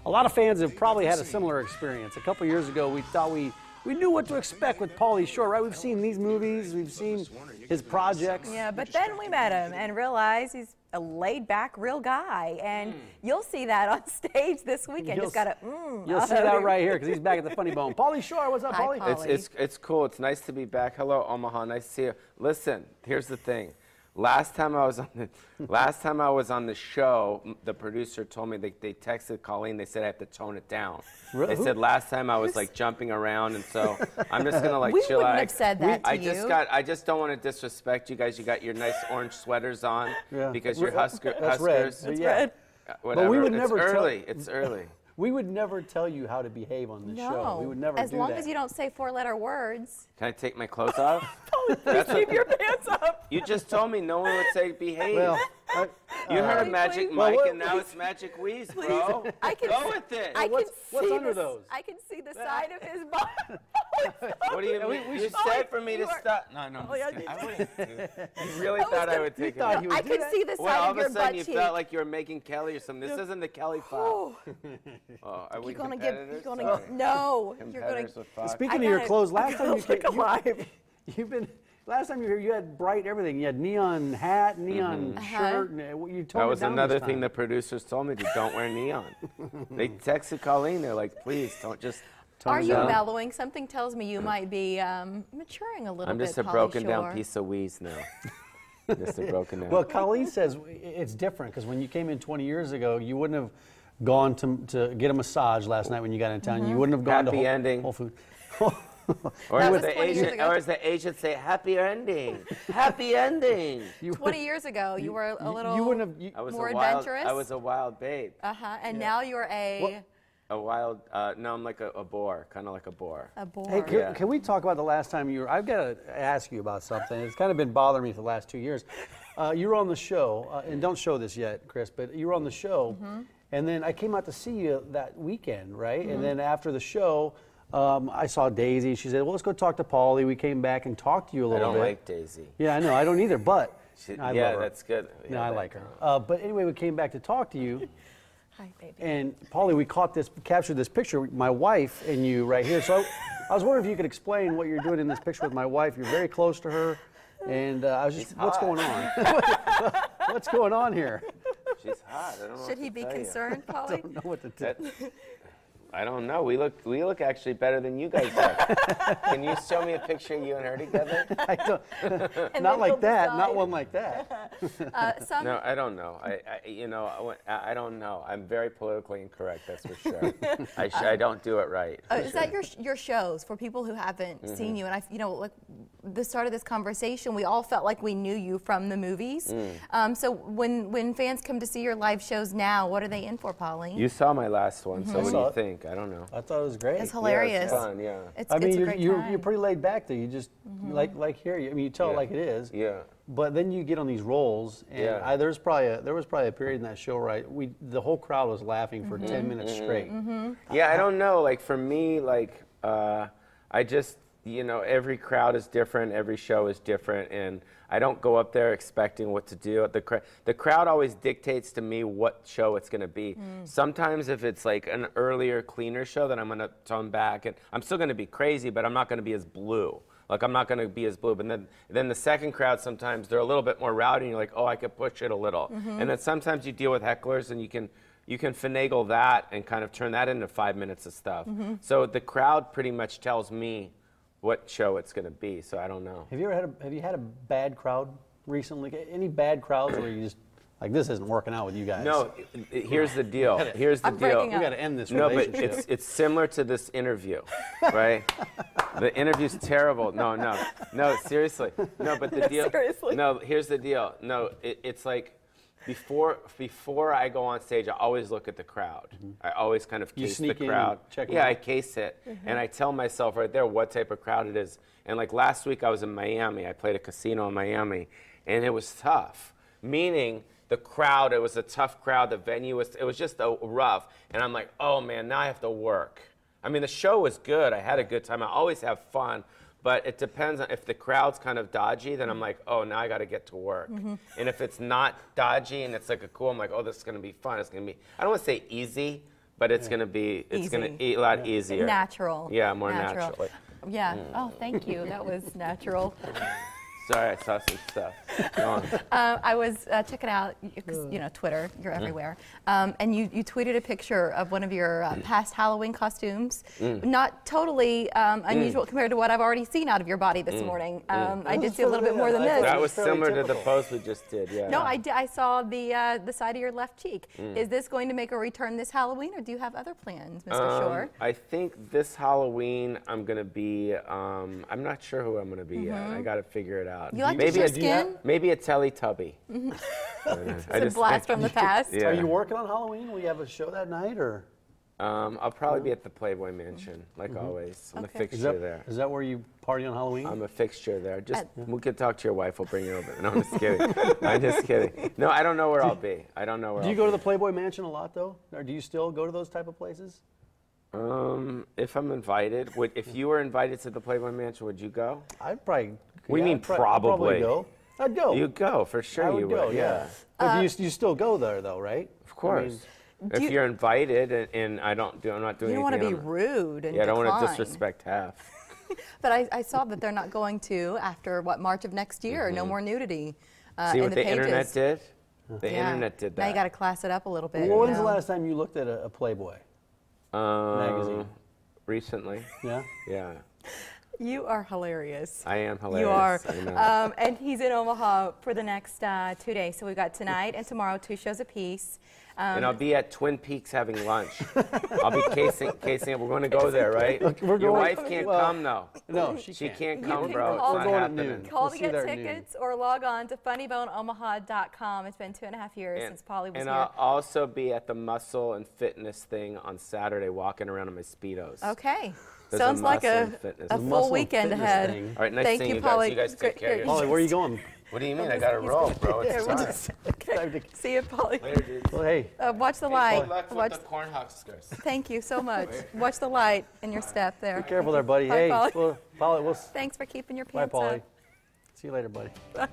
A lot of fans have probably had a similar experience. A couple years ago, we thought we knew what to expect with Pauly Shore, right? We've seen these movies, we've seen his projects. Yeah, but then we met him and realized he's a laid-back, real guy, and you'll see that on stage this weekend. Just gotta. You'll see that right here because he's back at the Funny Bone. Pauly Shore, what's up, Hi, Pauly? Pauly. It's cool. It's nice to be back. Hello, Omaha. Nice to see you. Listen, here's the thing. Last time I was on the show, the producer told me they texted Colleen. They said I have to tone it down. Really? They said last time I was like jumping around, and so I'm just gonna like we chill out. wouldn't have said that to you. I just don't want to disrespect you guys. You got your nice orange sweaters on because you're That's Huskers. red. It's red. Whatever. But we would never it's early. It's early. We would never tell you how to behave on this show. We would never do that. As long as you don't say four-letter words. Can I take my clothes off? Please keep your pants up. You just told me no one would say behave. Well, you heard Magic please. Mike, Well, and now it's Magic Weasel, bro. I can, Go with it. What's under those? I can see the side of his body. What do you mean? You said for me to stop. No, I'm just kidding. I wouldn't do it. You really thought I would take it. thought he would I do could that? see the Well, side all of of your a butt sudden you cheek. felt like you were making Kelly or something. This isn't the Kelly file. Are we competitors? No. Competitors with Fox. Speaking of your clothes, last time you came, last time you were here, you had bright everything. You had neon hat, neon shirt. And you toned That was it down another this thing time. the producers told me to don't wear neon. They texted Colleen. They're like, please don't just. Are you mellowing? Something tells me you might be maturing a little bit. I'm just a Pauly broken Shore. down piece of wheeze now. Just a broken down. Well, Colleen says it's different because when you came in 20 years ago, you wouldn't have gone to get a massage last night when you got in town. You wouldn't have gone Happy to ending. Whole Food. Or That as was 20 years ago. the Asians say, happy ending. Happy ending. 20 years ago, you were a little more adventurous. adventurous. I was a wild babe. And now you're a wild, no, I'm like a boar, kind of like a boar. A boar. Hey, can we talk about the last time you were? I've got to ask you about something. It's kind of been bothering me for the last 2 years. You were on the show, and don't show this yet, Chris, but you were on the show, and then I came out to see you that weekend, right? And then after the show, I saw Daisy. She said, well, let's go talk to Pauly. We came back and talked to you a little bit. I don't like Daisy. Yeah, I know. I don't either, but I love her. That's good. No, Yeah, I like her. But anyway, we came back to talk to you. Hi, baby. And Pauly, we captured this picture, my wife and you right here. So I was wondering if you could explain what you're doing in this picture with my wife. You're very close to her. And I was just, what's going on? What's going on here? She's hot. I don't know. Should he be concerned, I Pauly? don't know what to tell you. I don't know. We look actually better than you guys are. Can you show me a picture of you and her together? I don't, not like that. Not one like that. No, I don't know. I don't know. I'm very politically incorrect. That's for sure. I don't do it right. Is that your shows for people who haven't seen you? And like the start of this conversation, we all felt like we knew you from the movies. So when fans come to see your live shows now, what are they in for, Pauly? You saw my last one, so what do you think? I don't know. I thought it was great. It's hilarious. Yeah, it's fun, yeah. It's I mean, a great time. you're pretty laid back there. You just like here. I mean, you tell it like it is. Yeah. But then you get on these roles, and there was probably a period in that show, right? The whole crowd was laughing for 10 minutes straight. Yeah, I don't know. Like for me, like I just, every crowd is different, every show is different, and I don't go up there expecting what to do. The crowd always dictates to me what show it's going to be. Sometimes if it's like an earlier, cleaner show, then I'm going to tone back, and I'm still going to be crazy, but I'm not going to be as blue. Like I'm not going to be as blue. But then the second crowd, sometimes they're a little bit more rowdy, and you're like, oh, I could push it a little. And then sometimes you deal with hecklers, and you can finagle that and kind of turn that into 5 minutes of stuff. So the crowd pretty much tells me what show it's going to be, so I don't know. Have you had a bad crowd recently? Any bad crowds where you just like this isn't working out with you guys? No, here's the deal. I'm breaking up. We got to end this No, but relationship. it's similar to this interview, right? The interview's terrible. No, seriously. No, but the deal. Seriously. No, here's the deal. No, it's like before I go on stage, I always look at the crowd. I always kind of case the crowd. I case it, and I tell myself right there what type of crowd it is. And like last week, I was in Miami. I played a casino in Miami, and it was tough. Meaning the crowd, it was a tough crowd. The venue it was just rough. And I'm like, oh man, now I have to work. I mean, the show was good. I had a good time. I always have fun. But it depends on if the crowd's kind of dodgy, then I'm like, oh, now I got to get to work. And if it's not dodgy and it's like a cool, I'm like, oh, this is going to be fun. It's going to be, I don't want to say easy, but it's gonna be gonna be a lot easier. Natural. Yeah, more natural. Yeah. Oh, thank you. That was natural. Sorry, I saw some stuff. Go on. I was checking out, Twitter. You're everywhere, and you tweeted a picture of one of your past Halloween costumes. Not totally unusual compared to what I've already seen out of your body this morning. I did see a little bit more than this. That was similar to the pose we just did. Yeah. No, I saw the side of your left cheek. Is this going to make a return this Halloween, or do you have other plans, Mr. Shore? I think this Halloween I'm gonna be. I'm not sure who I'm gonna be yet. I got to figure it out. You like to show skin? Maybe a Teletubby. It's a blast from the past. Are you working on Halloween? Will you have a show that night, or? I'll probably be at the Playboy Mansion, like always. I'm a fixture there. Is that where you party on Halloween? I'm a fixture there. We could talk to your wife. We'll bring you over. No, I'm just kidding. I'm just kidding. No, I don't know where I'll be. I don't know where. Do you go to the Playboy Mansion a lot, though? Or do you still go to those type of places? If I'm invited, if you were invited to the Playboy Mansion, would you go? I'd probably. We mean probably. I'd go. I'd go. You'd go for sure. I would go. Yeah. But you still go there, though, right? Of course. If you're invited and I'm not doing anything. You don't want to be rude and I don't want to disrespect half. But I saw that they're not going to after March of next year. No more nudity. See what in the pages. internet did? The internet did that. Now you got to class it up a little bit. Well, when's the last time you looked at a Playboy magazine? Recently. Yeah. Yeah. You are hilarious. I am hilarious. You are. I know. And he's in Omaha for the next 2 days. So we've got tonight and tomorrow, 2 shows apiece. And I'll be at Twin Peaks having lunch. I'll be casing. We're going to go there, right? Look, your wife can't come, though. No, she can't You come, can bro. call It's not happening. Call We'll to see get there at tickets or log on to funnyboneomaha.com. It's been 2.5 years since Pauly was and here. I'll also be at the muscle and fitness thing on Saturday, walking around in my Speedos. Okay. There's Sounds like muscle a and fitness. full Muscle and weekend fitness ahead. thing. All right, nice Thank seeing you, you guys. Pauly. You guys take care of yourself. Pauly, where are you going? What do you mean? I got to roll, bro. It's time. Okay. See you, Pauly. Later, dude. Well, hey. Watch the Good light. luck Watch. with the Cornhuskers. Thank you so much. Watch the light in your step there. Be careful there, buddy. Bye, Hey, Pauly. Pauly, Thanks for keeping your bye, pants Pauly. up. See you later, buddy. Bye.